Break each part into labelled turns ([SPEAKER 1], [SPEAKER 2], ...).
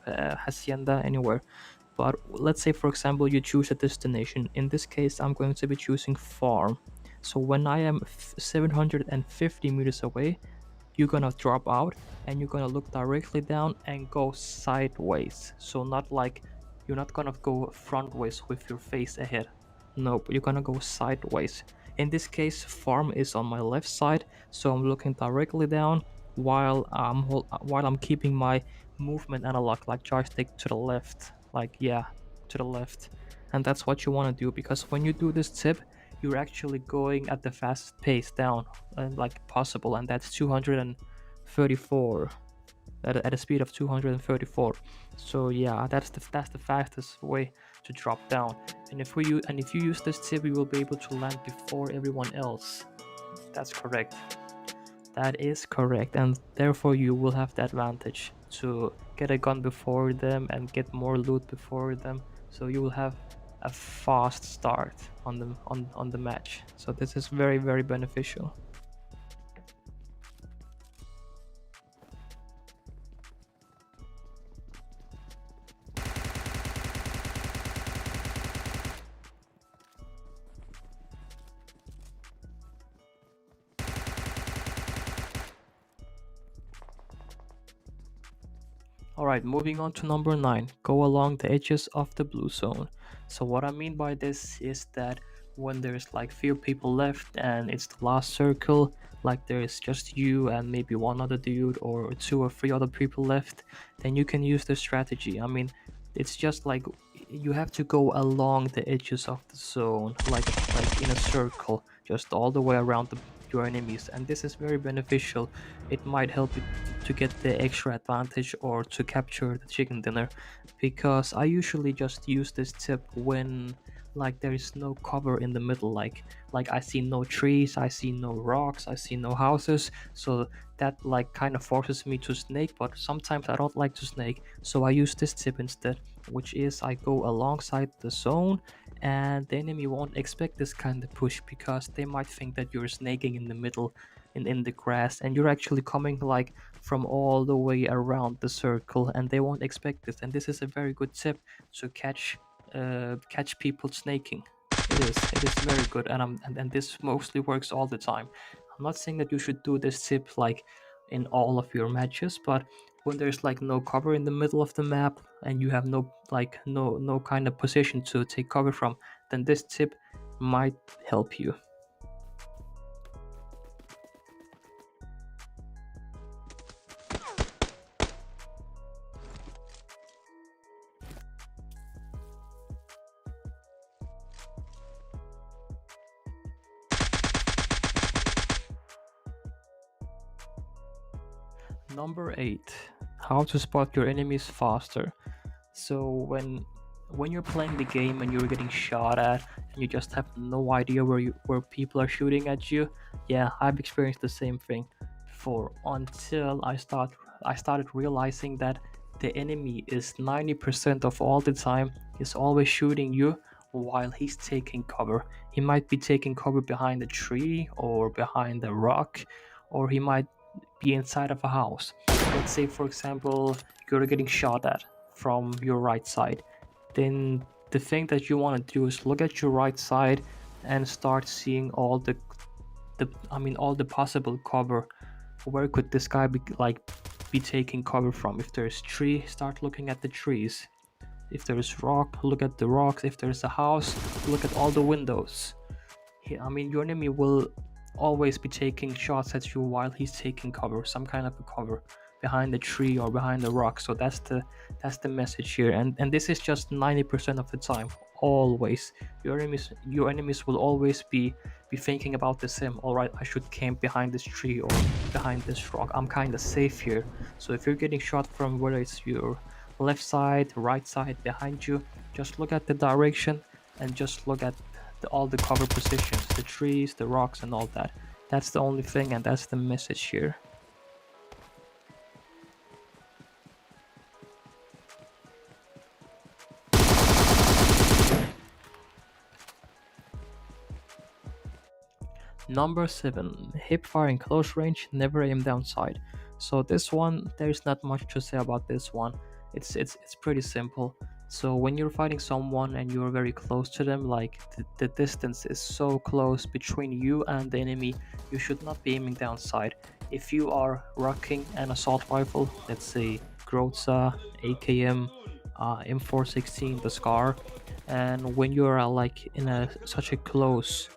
[SPEAKER 1] hacienda, anywhere. But let's say, for example, you choose a destination. In this case, I'm going to be choosing farm. So when I am 750 meters away, you're gonna drop out and you're gonna look directly down and go sideways. So not like you're not gonna go front ways with your face ahead. Nope, you're gonna go sideways. In this case, farm is on my left side, so I'm looking directly down while I'm keeping my movement analog, like joystick, to the left. Like, yeah, to the left. And that's what you want to do, because when you do this tip, you're actually going at the fastest pace down, like possible, and that's 234 at a speed of 234. So yeah, that's the fastest way to drop down. And if you use this tip, you will be able to land before everyone else. That's correct. That is correct, and therefore you will have the advantage to get a gun before them and get more loot before them. So you will have a fast start on the match. So this is very, very beneficial. Alright, moving on to number 9. Go along the edges of the blue zone. So what I mean by this is that when there's like few people left and it's the last circle, like there's just you and maybe one other dude or two or three other people left, then you can use this strategy. I mean, it's just like you have to go along the edges of the zone, like in a circle, just all the way around your enemies, and this is very beneficial. It might help you to get the extra advantage or to capture the chicken dinner, because I usually just use this tip when like there is no cover in the middle, like I see no trees, I see no rocks, I see no houses. So that like kind of forces me to snake, but sometimes I don't like to snake, so I use this tip instead, which is I go alongside the zone, and the enemy won't expect this kind of push because they might think that you're snaking in the middle in the grass, and you're actually coming like from all the way around the circle, and they won't expect this. And this is a very good tip to catch people snaking. It is very good, and this mostly works all the time. I'm not saying that you should do this tip like in all of your matches, but when there's like no cover in the middle of the map and you have no kind of position to take cover from, then this tip might help you. Number 8. How to spot your enemies faster. So when you're playing the game and you're getting shot at and you just have no idea where people are shooting at you, yeah, I've experienced the same thing before, until I started realizing that the enemy is 90% of all the time is always shooting you while he's taking cover. He might be taking cover behind a tree or behind a rock, or he might be inside of a house. Let's say, for example, you're getting shot at from your right side. Then the thing that you want to do is look at your right side and start seeing all the possible cover. Where could this guy be taking cover from? If there's tree, start looking at the trees. If there's rock, look at the rocks. If there's a house, look at all the windows. Your enemy will always be taking shots at you while he's taking cover, some kind of a cover behind the tree or behind the rock. So that's the message here, and this is just 90% of the time. Always, your enemies will always be thinking about the same. All right, I should camp behind this tree or behind this rock. I'm kind of safe here. So if you're getting shot from whether it's your left side, right side, behind you, just look at the direction and just look at all the cover positions, the trees, the rocks, and all that. That's the only thing, and that's the message here. Number 7. Hip fire in close range, never aim down sight. So this one, there's not much to say about this one. It's pretty simple. So when you're fighting someone and you're very close to them, like the distance is so close between you and the enemy, you should not be aiming down sight. If you are rocking an assault rifle, let's say Groza, AKM, M416, the Scar, and when you are like in a such a close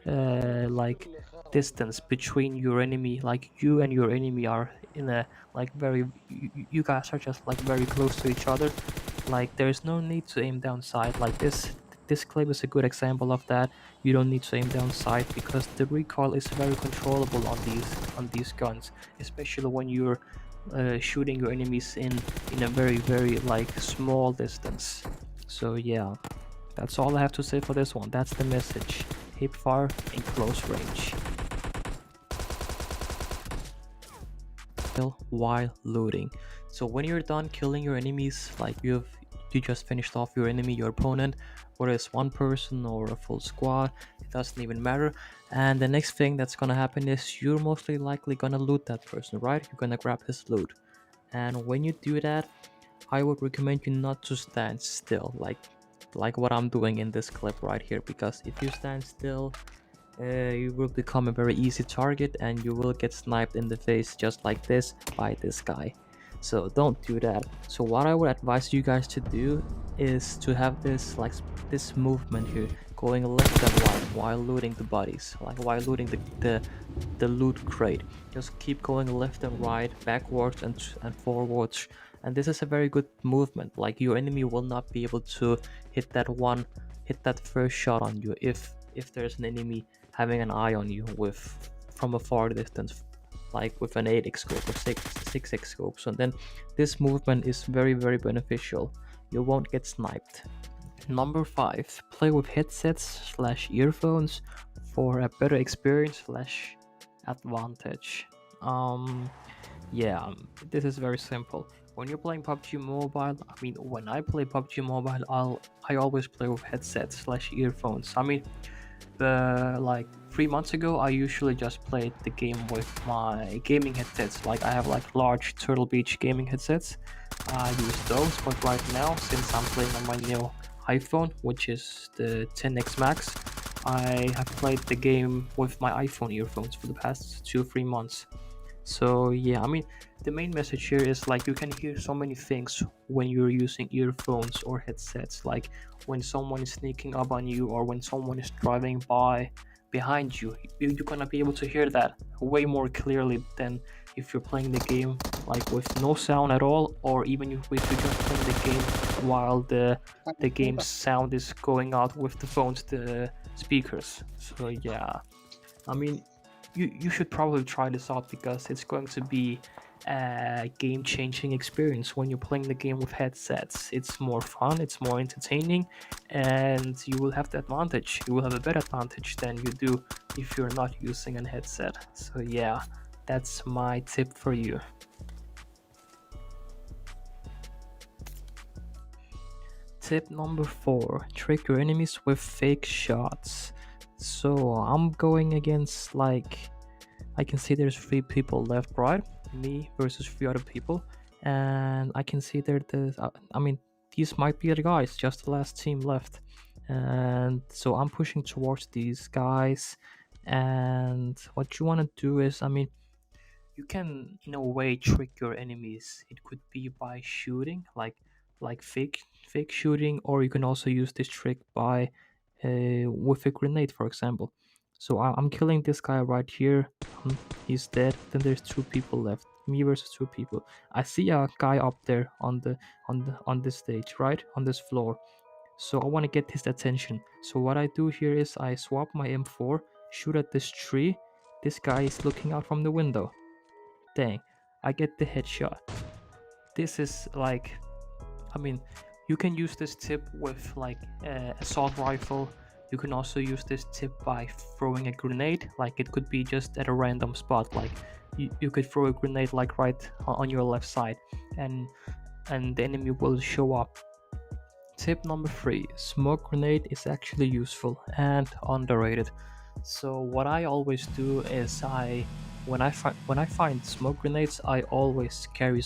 [SPEAKER 1] like distance between your enemy, like you and your enemy are in a like very you guys are just like very close to each other, like there's no need to aim down sight. Like this clip is a good example of that. You don't need to aim down sight because the recoil is very controllable on these guns, especially when you're shooting your enemies in a very like small distance. So yeah, that's all I have to say for this one. That's the message. Hip fire in close range. Kill while looting. So when you're done killing your enemies, like you just finished off your enemy, your opponent, whether it's one person or a full squad, it doesn't even matter. And the next thing that's gonna happen is you're mostly likely gonna loot that person, right? You're gonna grab his loot. And when you do that, I would recommend you not to stand still, like what I'm doing in this clip right here, because if you stand still, you will become a very easy target and you will get sniped in the face just like this by this guy. So don't do that. So what I would advise you guys to do is to have this like this movement here, going left and right while looting the bodies, like while looting the loot crate. Just keep going left and right, backwards and forwards. And this is a very good movement. Like your enemy will not be able to hit that first shot on you if there's an enemy having an eye on you with from a far distance, like with an 8x scope or 6x scope. So then this movement is very beneficial. You won't get sniped. Number 5, play with headsets / earphones for a better experience / advantage. Yeah, this is very simple. When you're playing PUBG Mobile, I mean, when I play PUBG Mobile, I always play with headsets / earphones. I mean, like 3 months ago, I usually just played the game with my gaming headsets. Like I have like large Turtle Beach gaming headsets. I use those, but right now, since I'm playing on my new iPhone, which is the 10X Max, I have played the game with my iPhone earphones for the past 2-3 months. So yeah, I mean, the main message here is like you can hear so many things when you're using earphones or headsets, like when someone is sneaking up on you or when someone is driving by behind you. You're gonna be able to hear that way more clearly than if you're playing the game like with no sound at all, or even if you're just playing the game while the game's sound is going out with the phones, the speakers. So yeah, I mean, you should probably try this out because it's going to be a game-changing experience when you're playing the game with headsets. It's more fun, it's more entertaining, and you will have the advantage. You will have a better advantage than you do if you're not using a headset. So yeah, that's my tip for you. Tip number 4, trick your enemies with fake shots. So I'm going against, like, I can see there's 3 people left, right? Me versus 3 other people, and I can see I mean, these might be the guys, just the last team left, and so I'm pushing towards these guys. And what you want to do is, I mean, you can in a way trick your enemies. It could be by shooting, like fake shooting, or you can also use this trick by with a grenade, for example. So I'm killing this guy right here. He's dead. Then there's 2 people left. Me versus 2 people. I see a guy up there on this stage, right on this floor. So I want to get his attention. So what I do here is I swap my M4, shoot at this tree. This guy is looking out from the window. Dang, I get the headshot. This is like, I mean, you can use this tip with like assault rifle. You can also use this tip by throwing a grenade. Like it could be just at a random spot. Like you could throw a grenade like right on your left side, and the enemy will show up. Tip number 3, smoke grenade is actually useful and underrated. So what I always do is I when I find smoke grenades, I always carry.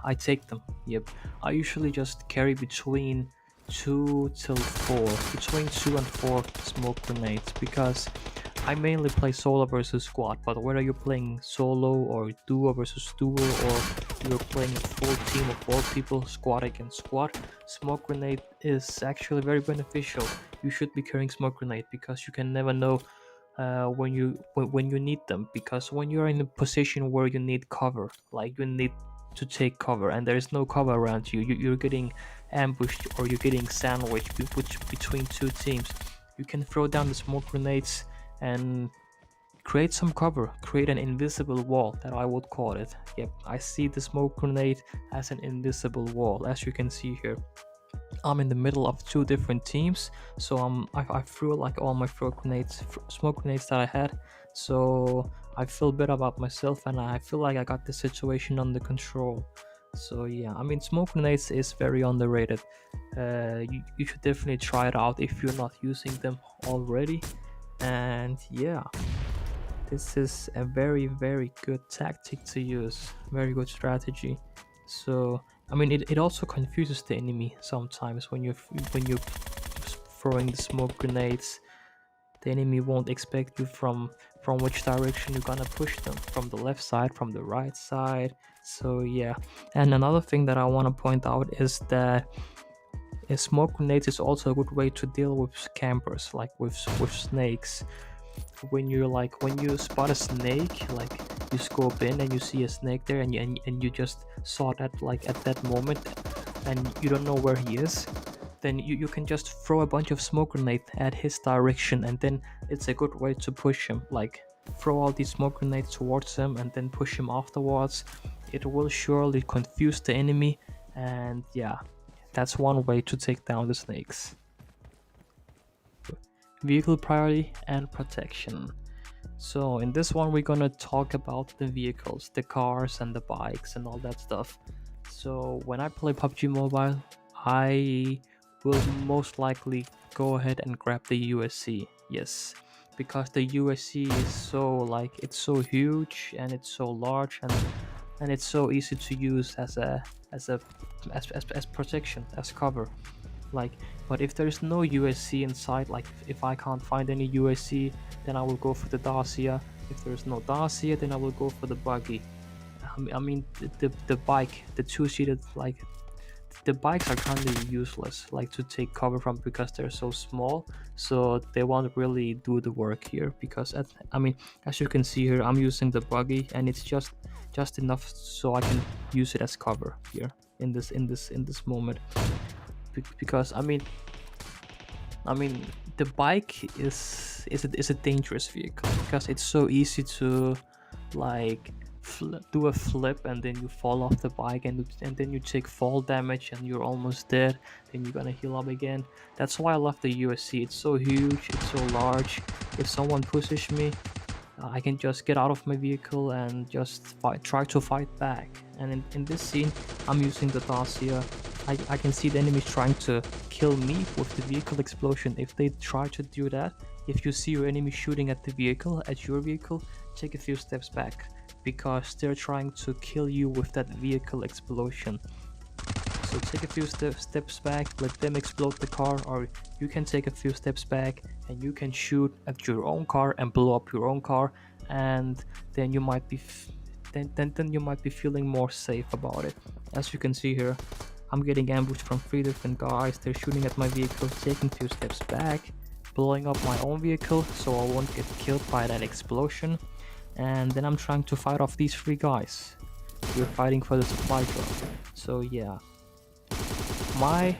[SPEAKER 1] I take them. Yep. I usually just carry between 2 till 4, between 2 and 4 smoke grenades, because I mainly play solo versus squad. But whether you're playing solo or duo versus duo, or you're playing a full team of 4 people, squad against squad, smoke grenade is actually very beneficial. You should be carrying smoke grenade, because you can never know when you need them, because when you're in a position where you need cover, like you need to take cover and there is no cover around you, you're getting ambushed or you're getting sandwiched between 2 teams, you can throw down the smoke grenades and create some cover, create an invisible wall, that I would call it. Yep, I see the smoke grenade as an invisible wall. As you can see here, I'm in the middle of 2 different teams, so I threw like all my smoke grenades that I had. So I feel better about myself, and I feel like I got the situation under control. So yeah, I mean, smoke grenades is very underrated. You should definitely try it out if you're not using them already. And yeah, this is a very good tactic to use, very good strategy. So I mean, it also confuses the enemy sometimes when you're throwing the smoke grenades. The enemy won't expect you from which direction you're gonna push them, from the left side, from the right side. So yeah, and another thing that I want to point out is that a smoke grenades is also a good way to deal with campers, like with snakes. When you spot a snake, like you scope in and you see a snake there, and you just saw that like at that moment, and you don't know where he is, then you can just throw a bunch of smoke grenade at his direction, and then it's a good way to push him. Like, throw all these smoke grenades towards him and then push him afterwards. It will surely confuse the enemy, and yeah, that's one way to take down the snakes. Vehicle priority and protection. So in this one, we're gonna talk about the vehicles, the cars and the bikes and all that stuff. So when I play PUBG Mobile, I will most likely go ahead and grab the USC. Yes, because the USC is it's so huge and it's so large, and it's so easy to use as a as protection, as cover. Like, but if there's no USC inside, like if I can't find any USC, then I will go for the Dacia. If there's no Dacia, then I will go for the buggy. I mean, the bike, the 2-seated, like the bikes are kind of useless, like to take cover from, because they're so small, so they won't really do the work here. Because I mean, as you can see here, I'm using the buggy, and it's just enough so I can use it as cover here in this moment. Because I mean, the bike is a dangerous vehicle, because it's so easy to like do a flip and then you fall off the bike, and then you take fall damage and you're almost dead. Then you're gonna heal up again. That's why I love the USC. It's so huge, it's so large. If someone pushes me, I can just get out of my vehicle and just try to fight back. And in this scene, I'm using the Dacia. I can see the enemies trying to kill me with the vehicle explosion. If they try to do that, if you see your enemy shooting at your vehicle, take a few steps back, because they're trying to kill you with that vehicle explosion. So take a few steps back, let them explode the car, or you can take a few steps back and you can shoot at your own car and blow up your own car, and then you might be then you might be feeling more safe about it. As you can see here, I'm getting ambushed from 3 different guys. They're shooting at my vehicle, taking 2 steps back, blowing up my own vehicle so I won't get killed by that explosion, and then I'm trying to fight off these 3 guys. We're fighting for the supply drop. So yeah, my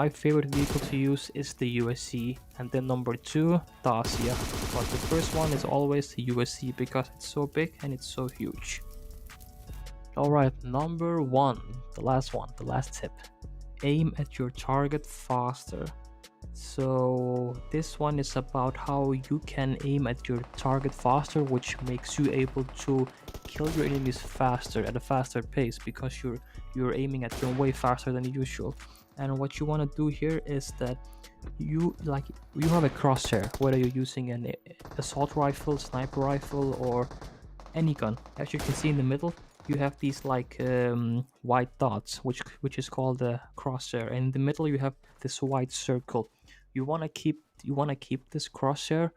[SPEAKER 1] favorite vehicle to use is the USC, and then number 2, Dacia. But the first one is always the USC, because it's so big and it's so huge. Alright, number 1, the last tip. Aim at your target faster. So this one is about how you can aim at your target faster, which makes you able to kill your enemies faster, at a faster pace, because you're aiming at them way faster than usual. And what you want to do here is that you have a crosshair, whether you're using an assault rifle, sniper rifle, or any gun. As you can see in the middle, you have these like white dots, which is called the crosshair. And in the middle, you have this white circle. You want to keep this crosshair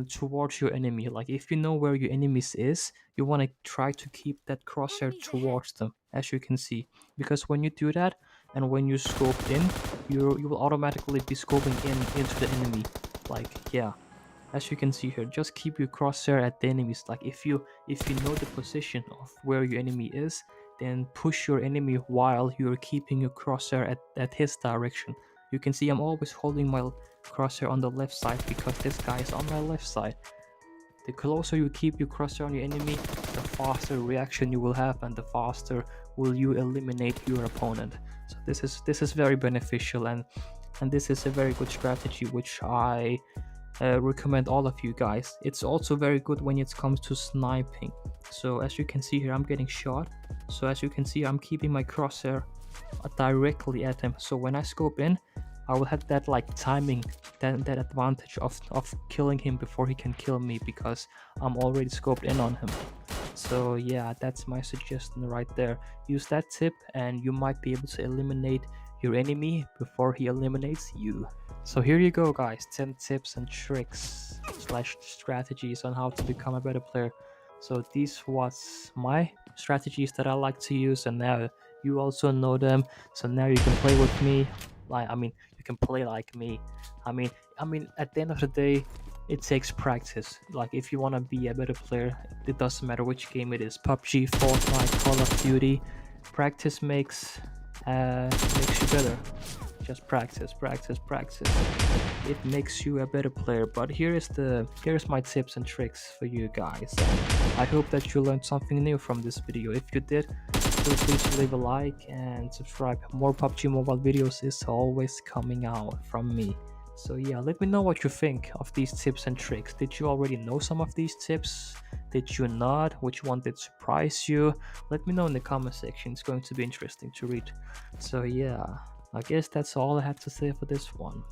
[SPEAKER 1] towards your enemy. Like if you know where your enemies is, you want to try to keep that crosshair towards them, as you can see. Because when you do that, and when you scope in, you will automatically be scoping into the enemy. Like, yeah, as you can see here, just keep your crosshair at the enemies. Like if you know the position of where your enemy is, then push your enemy while you're keeping your crosshair at his direction. You can see I'm always holding my crosshair on the left side because this guy is on my left side. The closer you keep your crosshair on your enemy, the faster reaction you will have, and the faster will you eliminate your opponent. So this is very beneficial, and this is a very good strategy which I recommend all of you guys. It's also very good when it comes to sniping. So as you can see here, I'm getting shot. So as you can see, I'm keeping my crosshair directly at him. So when I scope in, I will have that like timing, that advantage of killing him before he can kill me, because I'm already scoped in on him. So yeah, that's my suggestion right there. Use that tip and you might be able to eliminate your enemy before he eliminates you. So here you go guys, 10 tips and tricks / strategies on how to become a better player. So these was my strategies that I like to use, and now you also know them. So now you can play with me. You can play like me. I mean at the end of the day, it takes practice. Like if you want to be a better player, it doesn't matter which game it is, PUBG, Fortnite, Call of Duty. Practice makes you better. Just practice. It makes you a better player. But here's my tips and tricks for you guys. I hope that you learned something new from this video. If you did, please leave a like and subscribe. More PUBG Mobile videos is always coming out from me. So yeah, let me know what you think of these tips and tricks. Did you already know some of these tips? Did you not? Which one did surprise you? Let me know in the comment section. It's going to be interesting to read. So yeah, I guess that's all I have to say for this one.